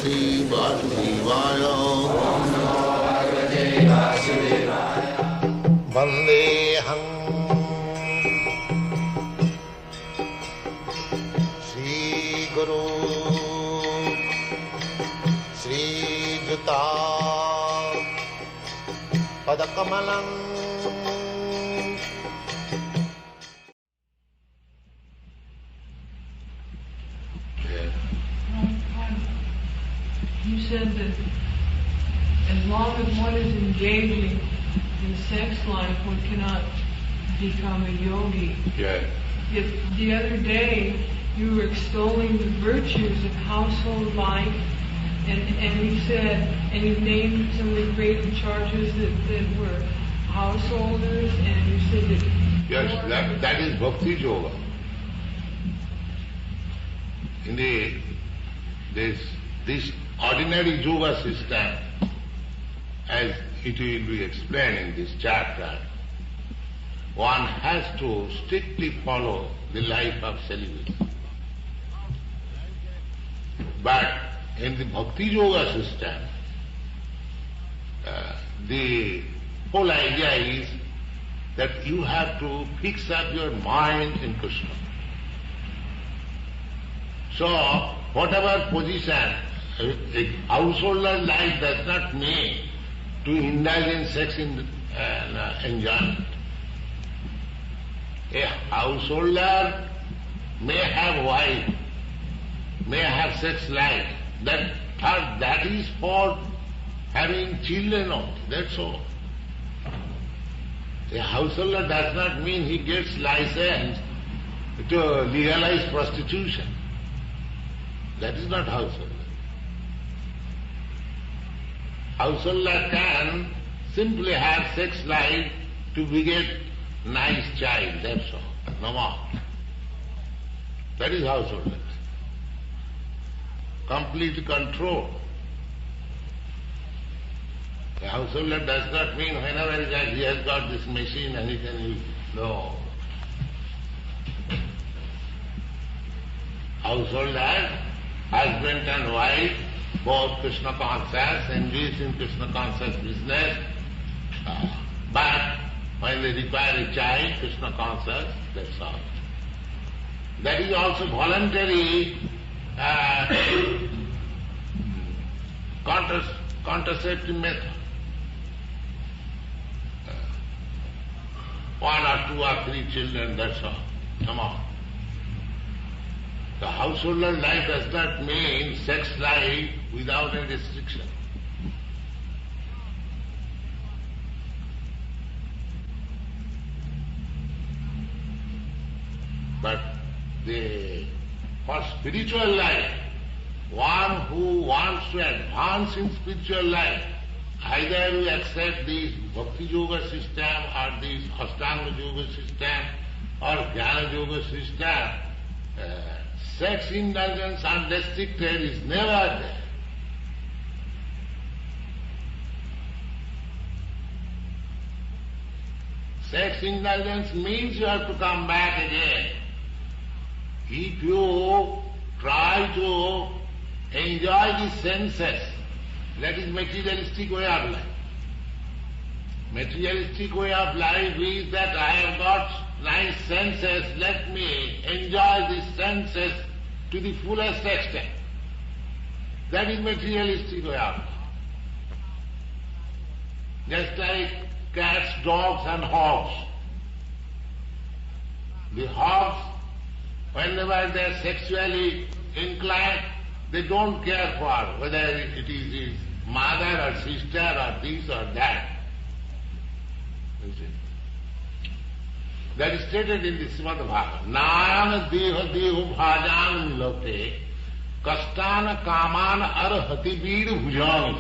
Bhagavate Vasudevaya. Om Namo Bhagavate Vasudevaya. Vandeham Shri Guru Shri Juta Padakamalam. You said that as long as one is engaging in sex life, one cannot become a yogi. Yes. Yet the other day, you were extolling the virtues of household life, and you said, and you named some of the great charges that were householders, and you said that... Yes, that is Bhakti Yoga. Indeed, this ordinary yoga system, as it will be explained in this chapter, one has to strictly follow the life of celibacy. But in the Bhakti Yoga system, the whole idea is that you have to fix up your mind in Krishna. So, whatever position, a householder life does not mean to indulge in sex enjoyment. A householder may have wife, may have sex life. That is for having children only, that's all. A householder does not mean he gets license to legalize prostitution. That is not householder. Householder can simply have sex life to beget nice child, that's all, no more. That is householder. Complete control. A householder does not mean whenever he has got this machine and he can use it. No. Householder, husband and wife, both Krishna conscious, engaged in Krishna conscious business, but when they require a child, Krishna conscious, that's all. That is also voluntary contraceptive method. One or two or three children, that's all. Come on. The householder life does not mean sex life without any restriction. But for spiritual life, one who wants to advance in spiritual life, either you accept this Bhakti Yoga system or this Ashtanga Yoga system or Jnana Yoga system, sex indulgence unrestricted is never there. Sex indulgence means you have to come back again. If you try to enjoy the senses, that is materialistic way of life. Materialistic way of life is that I have got nice senses, let me enjoy these senses to the fullest extent. That is materialistic way of life. Just like cats, dogs and hogs. The hogs, whenever they are sexually inclined, they don't care for whether it is his mother or sister or this or that. You see? That is stated in the Srimad Bhagavatam. Nayana deha deho bhajan milote kastana kamana arhati veer bhujang.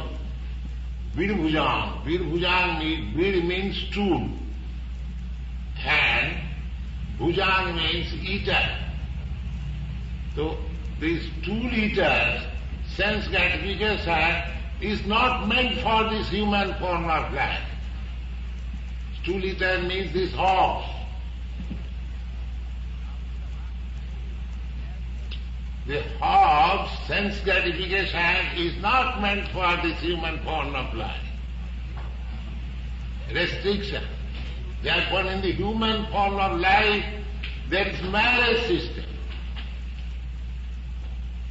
Veer bhujang. Veer bhujang means, veer means stool. And bhujang means eater. So these stool eaters, sense gratification is not meant for this human form of life. Stool eater means this horse. the hob's sense gratification is not meant for this human form of life. Restriction. Therefore, in the human form of life, there is marriage system.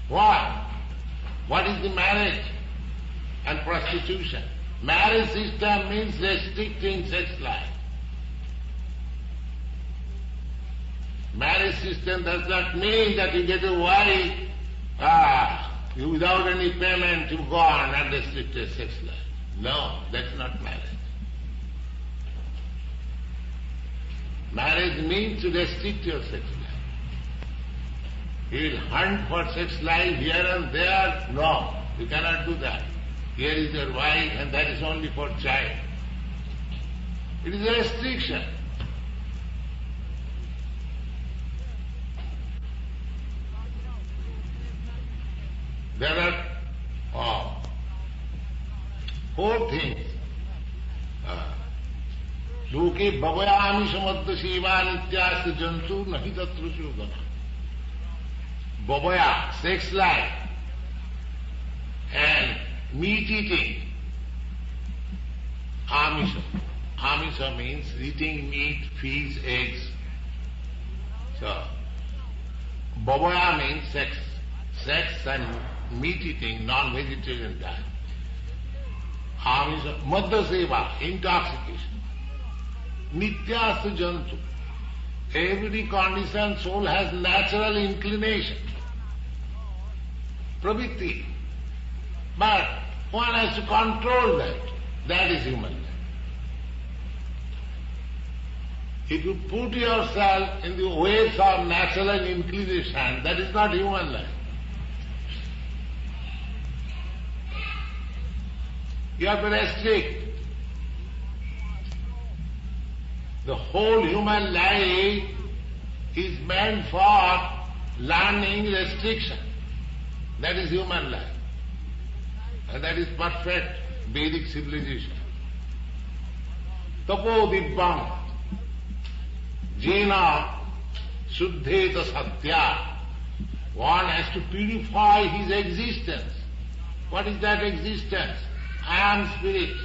Why? What is the marriage and prostitution? Marriage system means restricting sex life. Marriage system does not mean that you get a wife without any payment you go on and restrict your sex life. No, that's not marriage. Marriage means to restrict your sex life. You will hunt for sex life here and there. No, you cannot do that. Here is your wife and that is only for child. It is a restriction. There are four things. Loke bhavayami samadda seva nityasta jantu nahi tatra chodana. Bhavaya, sex life, and meat eating. Amisha. Amisha means eating meat, fish, eggs. So, bhavaya means sex. Sex and meat eating, non-vegetarian diet. Amisha, madda seva, intoxication. Nityasta jantu. Every conditioned soul has natural inclination. Pravritti. But one has to control that. That is human life. If you put yourself in the ways of natural inclination, that is not human life. You have to restrict. The whole human life is meant for learning restriction. That is human life. And that is perfect Vedic civilization. Tapo dibbam jena suddheta satya. One has to purify his existence. What is that existence? I am spirit,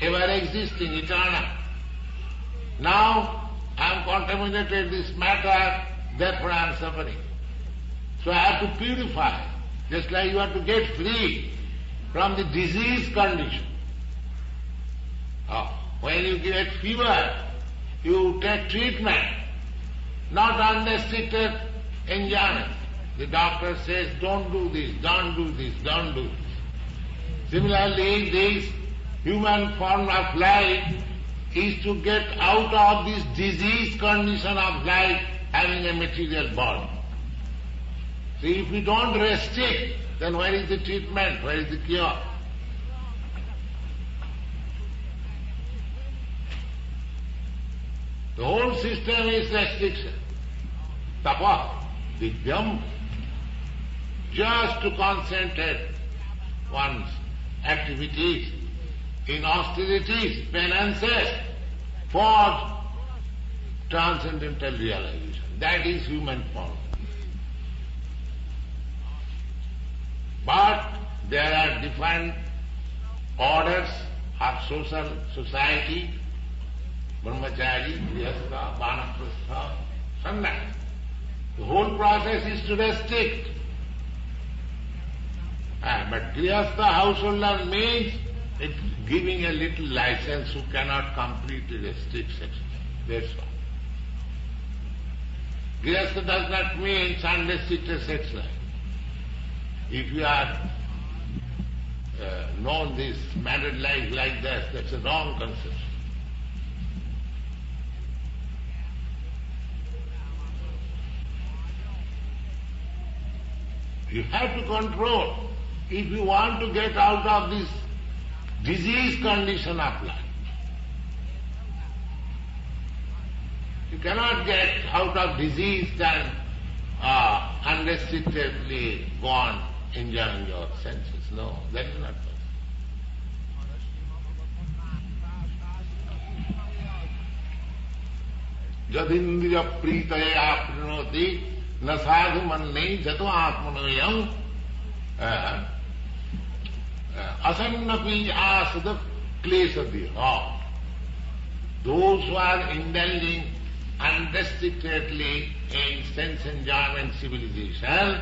ever existing, eternal. Now I am contaminated this matter, therefore I am suffering. So I have to purify, just like you have to get free from the disease condition. When you get fever, you take treatment, not unrestricted enjoyment. The doctor says, don't do this, don't do this, don't do this. Similarly, this human form of life is to get out of this disease condition of life, having a material body. So if we don't restrict, then where is the treatment, where is the cure? The whole system is restriction. Tapa, divyam, just to concentrate one's activities in austerities, penances for transcendental realization. That is human form. But there are different orders of social society, brahmachari, grihastha, vanaprastha, sannyas. The whole process is to restrict. But grihastha householder means it's giving a little license who cannot completely restrict sex. That's all. Grihastha does not mean unrestricted sex life. If you are known this married life like this, that's a wrong conception. You have to control if you want to get out of this disease condition of life. You cannot get out of disease and unrestrictedly go on enjoying your senses. No, that is not possible. Jadindriya pritaya aprinoti na sadhu manne jato atmanoyam asannapi asada klesa diha. Those who are indulging unrestrictedly in sense enjoyment civilization,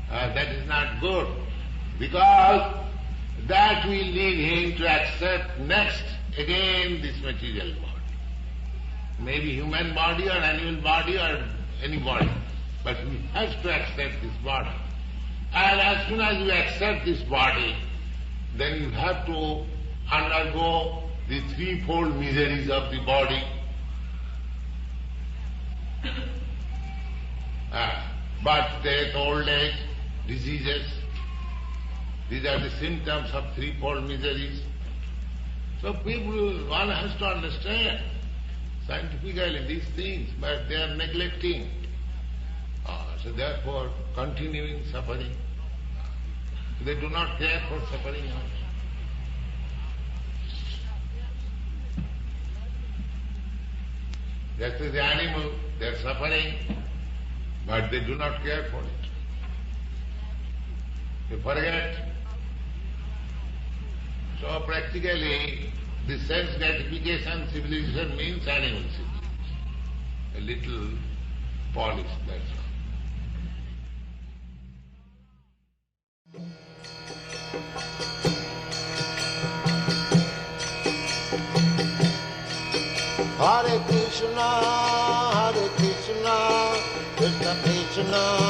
that is not good, because that will lead him to accept next again this material body. Maybe human body or animal body or any body, but he has to accept this body. And as soon as you accept this body, then you have to undergo the threefold miseries of the body. Birth, death, old age, diseases. These are the symptoms of threefold miseries. So one has to understand scientifically these things, but they are neglecting. So therefore, continuing suffering. They do not care for suffering also. Just as the animal, they are suffering, but they do not care for it. They forget. So practically, the sense gratification civilization means animal civilization. A little polish, that's all. Hare Krishna, Krishna Krishna,